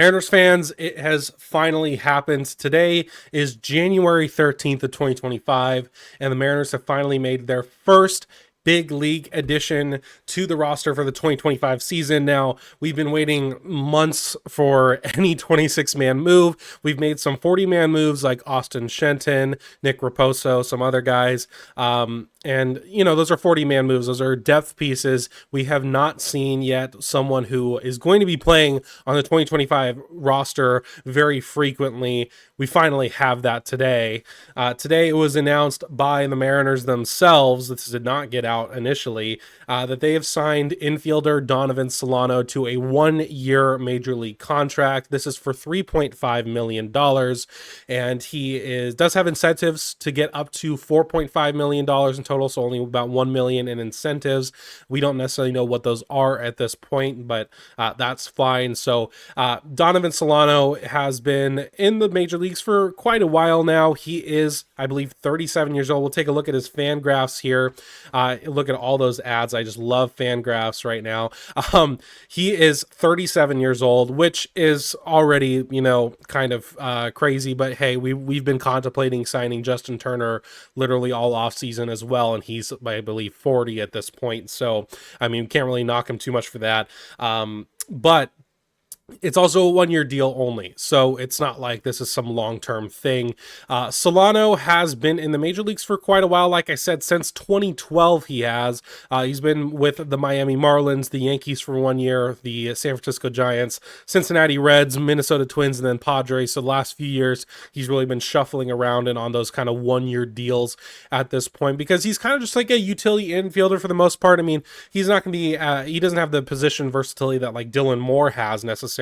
Mariners fans, it has finally happened. Today is January 13th of 2025, and the Mariners have finally made their first big league addition to the roster for the 2025 season. Now, we've been waiting months for any 26-man move. We've made some 40-man moves like Austin Shenton, Nick Raposo, some other guys. And, those are 40-man moves. Those are depth pieces. We have not seen yet someone who is going to be playing on the 2025 roster very frequently. We finally have that today. Today it was announced by the Mariners themselves, this did not get out initially, that they have signed infielder Donovan Solano to a 1-year major league contract. This is for $3.5 million, and he does have incentives to get up to $4.5 million in total, so only about $1 million in incentives. We don't necessarily know what those are at this point, but that's fine. So Donovan Solano has been in the major leagues for quite a while now. He is, I believe, 37 years old. We'll take a look at his Fangraphs here. Look at all those ads. I just love Fangraphs right now. He is 37 years old, which is already, kind of crazy. But hey, we've been contemplating signing Justin Turner literally all offseason as well, and he's, I believe, 40 at this point. So, I mean, can't really knock him too much for that. But it's also a 1-year deal only, so it's not like this is some long-term thing. Solano has been in the major leagues for quite a while. Like I said, since 2012 he has. He's been with the Miami Marlins, the Yankees for 1 year, the San Francisco Giants, Cincinnati Reds, Minnesota Twins, and then Padres. So the last few years, he's really been shuffling around and on those kind of 1-year deals at this point, because he's kind of just like a utility infielder for the most part. I mean, he's not going to be, he doesn't have the position versatility that like Dylan Moore has necessarily,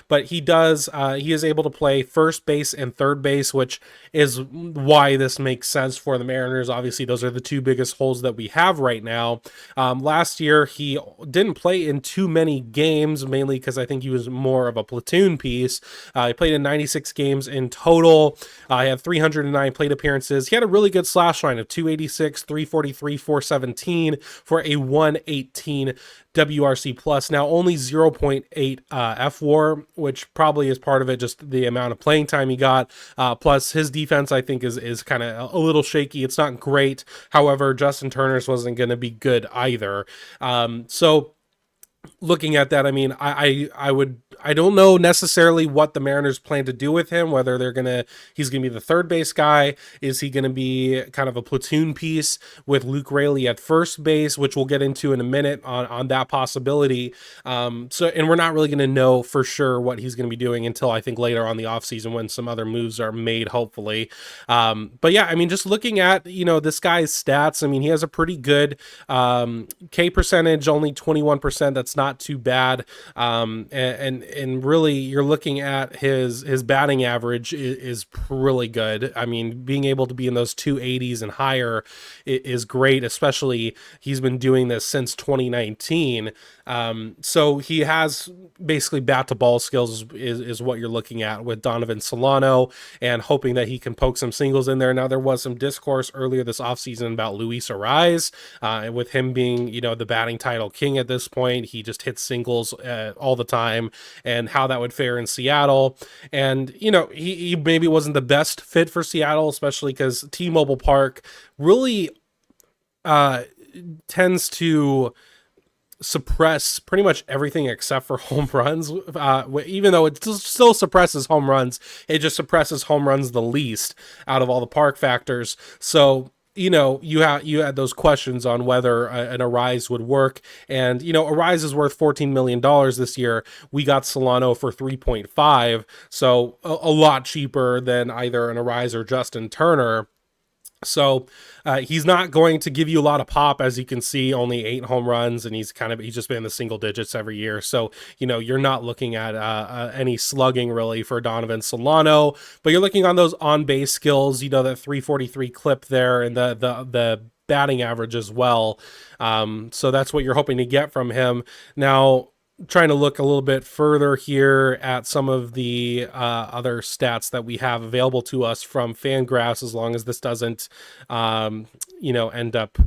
but he is able to play first base and third base, which is why this makes sense for the Mariners. Obviously, those are the two biggest holes that we have right now. Last year, he didn't play in too many games, mainly because I think he was more of a platoon piece. He played in 96 games in total. He had 309 plate appearances. He had a really good slash line of 286, 343, 417 for a 118 WRC plus. Now only 0.8 FWAR, which probably is part of it, just the amount of playing time he got. Plus his defense, I think, is kind of a little shaky. It's not great. However, Justin Turner's wasn't going to be good either. So looking at that, I mean, I don't know necessarily what the Mariners plan to do with him, whether he's gonna be the third base guy. Is he gonna be kind of a platoon piece with Luke Raley at first base, which we'll get into in a minute on that possibility. And we're not really gonna know for sure what he's gonna be doing until I think later on the offseason when some other moves are made, hopefully. But yeah, I mean, just looking at, this guy's stats, I mean, he has a pretty good K percentage, only 21%. That's not too bad. And really, you're looking at his batting average is really good. I mean, being able to be in those 280s and higher is great, especially he's been doing this since 2019. So he has basically bat to ball skills is what you're looking at with Donovan Solano, and hoping that he can poke some singles in there. Now, there was some discourse earlier this offseason about Luis Arraez, with him being, the batting title king at this point. He just hits singles all the time, and how that would fare in Seattle. And, he maybe wasn't the best fit for Seattle, especially because T-Mobile Park really tends to suppress pretty much everything except for home runs. Even though it still suppresses home runs, it just suppresses home runs the least out of all the park factors. So, you had those questions on whether an Arraez would work, and Arraez is worth $14 million this year. We got Solano for 3.5, so a lot cheaper than either an Arraez or Justin Turner. So he's not going to give you a lot of pop, as you can see, only 8 home runs, and he's just been in the single digits every year. So, you're not looking at any slugging really for Donovan Solano, but you're looking on those on-base skills, that 343 clip there, and the batting average as well. So that's what you're hoping to get from him. Now, trying to look a little bit further here at some of the other stats that we have available to us from Fangraphs, as long as this doesn't, end up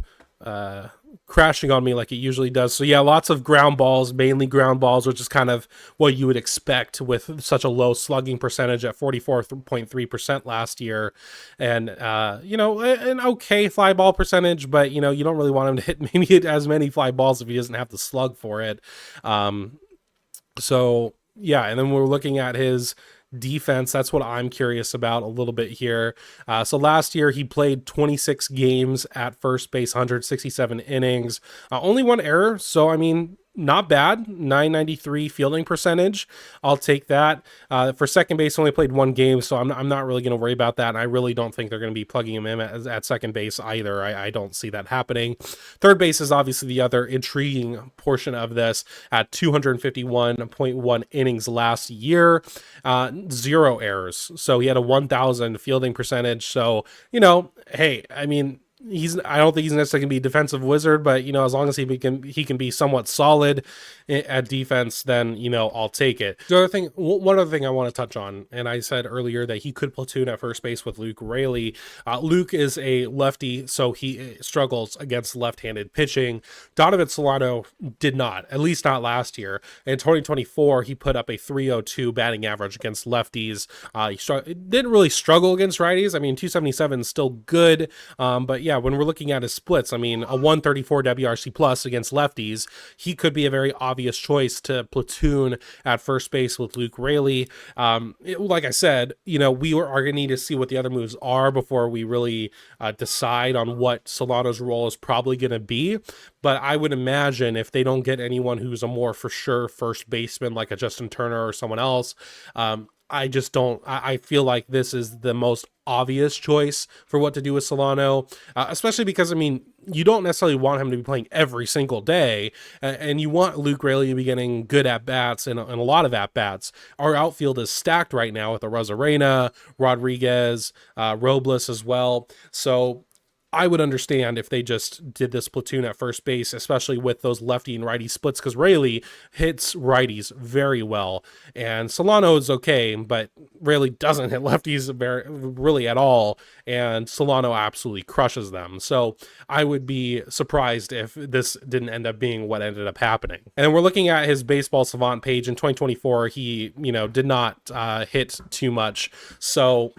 crashing on me like it usually does. So yeah, lots of ground balls, mainly ground balls, which is kind of what you would expect with such a low slugging percentage at 44.3% last year. And, an okay fly ball percentage, but, you don't really want him to hit maybe as many fly balls if he doesn't have to slug for it. So yeah, and then we're looking at his defense. That's what I'm curious about a little bit here. So last year he played 26 games at first base, 167 innings, only one error. So I mean, not bad. 993 fielding percentage. I'll take that. For second base, only played one game, so I'm not really going to worry about that. And I really don't think they're going to be plugging him in at second base either. I don't see that happening. Third base is obviously the other intriguing portion of this at 251.1 innings last year, 0 errors. So he had a 1,000 fielding percentage. So, hey, I mean, I don't think he's necessarily gonna be a defensive wizard, but as long as he can be somewhat solid at defense, then I'll take it. One other thing I want to touch on, and I said earlier that he could platoon at first base with Luke Raley. Luke is a lefty, so he struggles against left-handed pitching. Donovan Solano did not, at least not last year. In 2024, he put up a 302 batting average against lefties. He didn't really struggle against righties. I mean, 277 is still good, but yeah, when we're looking at his splits, I mean, a 134 WRC plus against lefties, he could be a very obvious choice to platoon at first base with Luke Raley. Like I said, we are going to need to see what the other moves are before we really decide on what Solano's role is probably going to be. But I would imagine if they don't get anyone who's a more for sure first baseman, like a Justin Turner or someone else, I feel like this is the most obvious choice for what to do with Solano, especially because, I mean, you don't necessarily want him to be playing every single day, and you want Luke Raley to be getting good at-bats and a lot of at-bats. Our outfield is stacked right now with Arozarena, Rodriguez, Robles as well. So I would understand if they just did this platoon at first base, especially with those lefty and righty splits, because Raley hits righties very well, and Solano is okay, but Raley doesn't hit lefties really at all, and Solano absolutely crushes them. So I would be surprised if this didn't end up being what ended up happening. And then we're looking at his Baseball Savant page. In 2024, he did not hit too much, so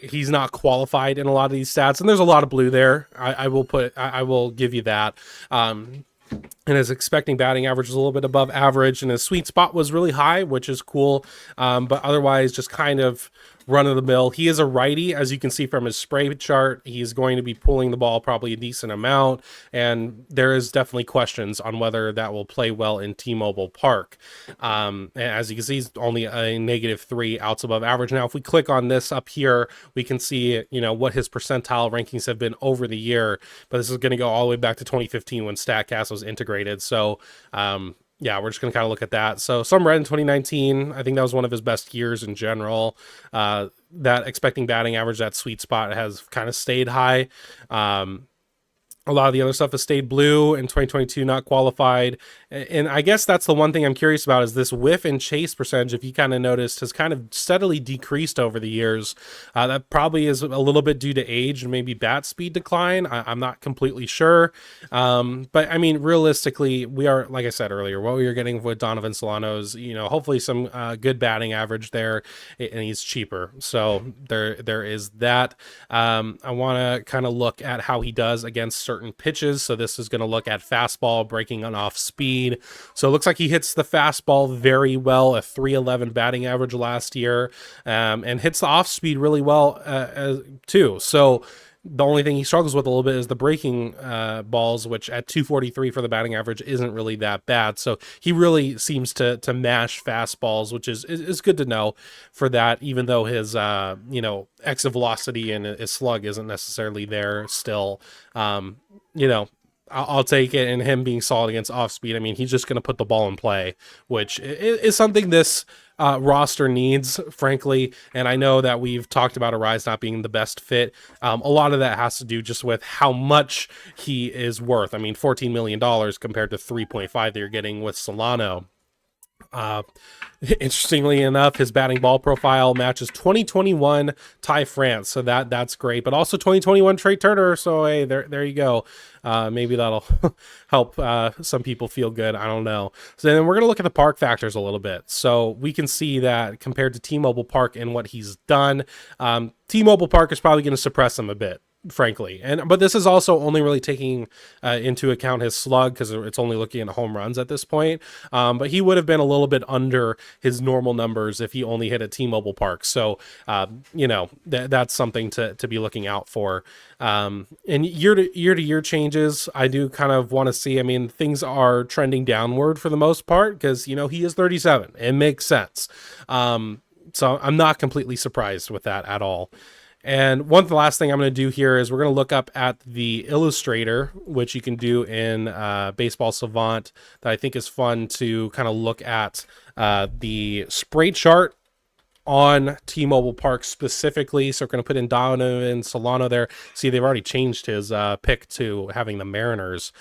he's not qualified in a lot of these stats, and there's a lot of blue there. I will give you that. And his expecting batting average is a little bit above average, and his sweet spot was really high, which is cool. But otherwise, just kind of run of the mill. He is a righty, as you can see from his spray chart. He's going to be pulling the ball probably a decent amount, and there is definitely questions on whether that will play well in T-Mobile Park. And as you can see, he's only a -3 outs above average. Now, if we click on this up here, we can see what his percentile rankings have been over the year. But this is going to go all the way back to 2015 when StatCast was integrated. So yeah, we're just going to kind of look at that. So some red in 2019. I think that was one of his best years in general. That expecting batting average, that sweet spot, has kind of stayed high. A lot of the other stuff has stayed blue. In 2022, not qualified. And I guess that's the one thing I'm curious about, is this whiff and chase percentage, if you kind of noticed, has kind of steadily decreased over the years. That probably is a little bit due to age and maybe bat speed decline. I'm not completely sure. But I mean, realistically, we are, like I said earlier, what we are getting with Donovan Solano is, hopefully some good batting average there, and he's cheaper. So there is that. I want to kind of look at how he does against certain pitches. So this is going to look at fastball, breaking on off speed. So it looks like he hits the fastball very well, a 311 batting average last year, and hits the off speed really well too. So the only thing he struggles with a little bit is the breaking balls, which at 243 for the batting average isn't really that bad. So he really seems to mash fastballs, which is good to know for that, even though his exit velocity and his slug isn't necessarily there still. I'll take it, and him being solid against off speed. I mean, he's just going to put the ball in play, which is something this roster needs, frankly. And I know that we've talked about Arise not being the best fit. A lot of that has to do just with how much he is worth. I mean, $14 million compared to 3.5 that you're getting with Solano. Uh, Interestingly enough, his batting ball profile matches 2021 Ty France, so that's great. But also 2021 Trey Turner. So hey, there you go. Maybe that'll help some people feel good. I don't know. So then we're gonna look at the park factors a little bit. So we can see that compared to T-Mobile Park and what he's done, T-Mobile Park is probably going to suppress him a bit, frankly. But this is also only really taking into account his slug, because it's only looking at home runs at this point. But he would have been a little bit under his normal numbers if he only hit at T-Mobile Park. So that's something to be looking out for. And year to year changes, I do kind of want to see. I mean, things are trending downward for the most part, because he is 37. It makes sense. So I'm not completely surprised with that at all. And one last thing I'm going to do here is we're going to look up at the Illustrator, which you can do in Baseball Savant, that I think is fun to kind of look at the spray chart on T-Mobile Park specifically. So we're going to put in Donovan Solano there. See, they've already changed his pick to having the Mariners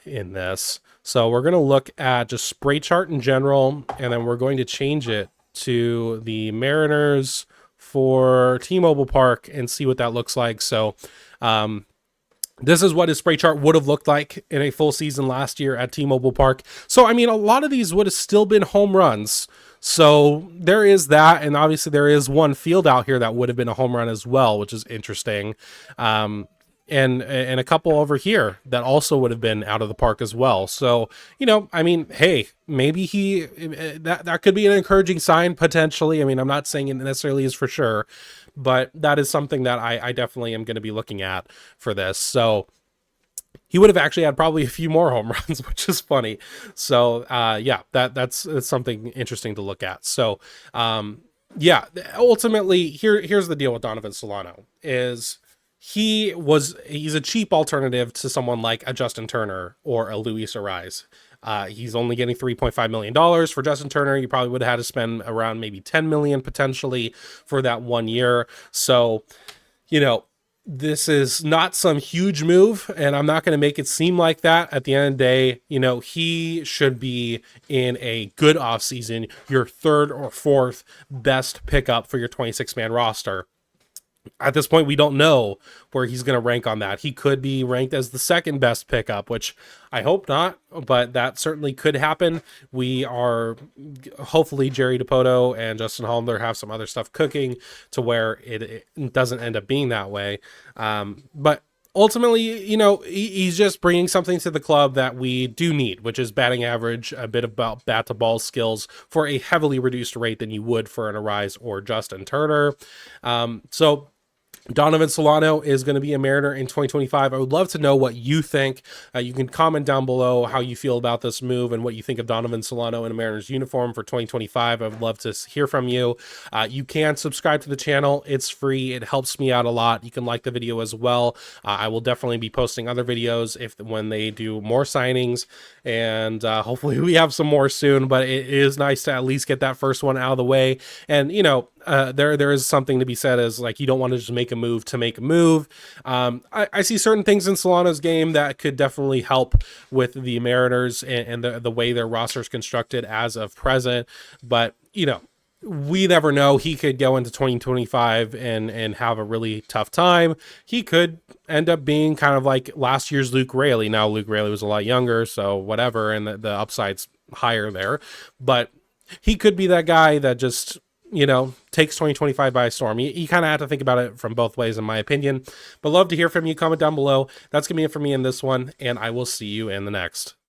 in this. So we're going to look at just spray chart in general, and then we're going to change it to the Mariners for T-Mobile Park and see what that looks like. So this is what his spray chart would have looked like in a full season last year at T-Mobile Park. So, I mean, a lot of these would have still been home runs. So there is that. And obviously there is one field out here that would have been a home run as well, which is interesting. And a couple over here that also would have been out of the park as well. So, I mean, hey, maybe that could be an encouraging sign potentially. I mean, I'm not saying it necessarily is for sure, but that is something that I definitely am going to be looking at for this. So he would have actually had probably a few more home runs, which is funny. So that's something interesting to look at. So ultimately here's the deal with Donovan Solano is he's a cheap alternative to someone like a Justin Turner or a Luis Ariz. He's only getting $3.5 million for Justin Turner. You probably would have had to spend around maybe $10 million potentially for that 1 year. So, this is not some huge move, and I'm not going to make it seem like that. At the end of the day, he should be in a good offseason, your third or fourth best pickup for your 26-man roster. At this point, we don't know where he's going to rank on that. He could be ranked as the second best pickup, which I hope not, but that certainly could happen. We are hopefully Jerry DiPoto and Justin Hollander have some other stuff cooking to where it doesn't end up being that way. But ultimately, he's just bringing something to the club that we do need, which is batting average, a bit about bat to ball skills for a heavily reduced rate than you would for an Ariz or Justin Turner. So Donovan Solano is going to be a Mariner in 2025. I would love to know what you think. You can comment down below how you feel about this move and what you think of Donovan Solano in a Mariners uniform for 2025. I would love to hear from you. You can subscribe to the channel. It's free. It helps me out a lot. You can like the video as well. I will definitely be posting other videos when they do more signings, and hopefully we have some more soon, but it is nice to at least get that first one out of the way. And, there is something to be said as like, you don't want to just make a move to make a move. I see certain things in Solano's game that could definitely help with the Mariners and the way their roster is constructed as of present. But, we never know. He could go into 2025 and have a really tough time. He could end up being kind of like last year's Luke Raley. Now, Luke Raley was a lot younger, so whatever, and the upside's higher there. But he could be that guy that just takes 2025 by storm. You kind of have to think about it from both ways, in my opinion. But love to hear from you. Comment down below. That's going to be it for me in this one, and I will see you in the next.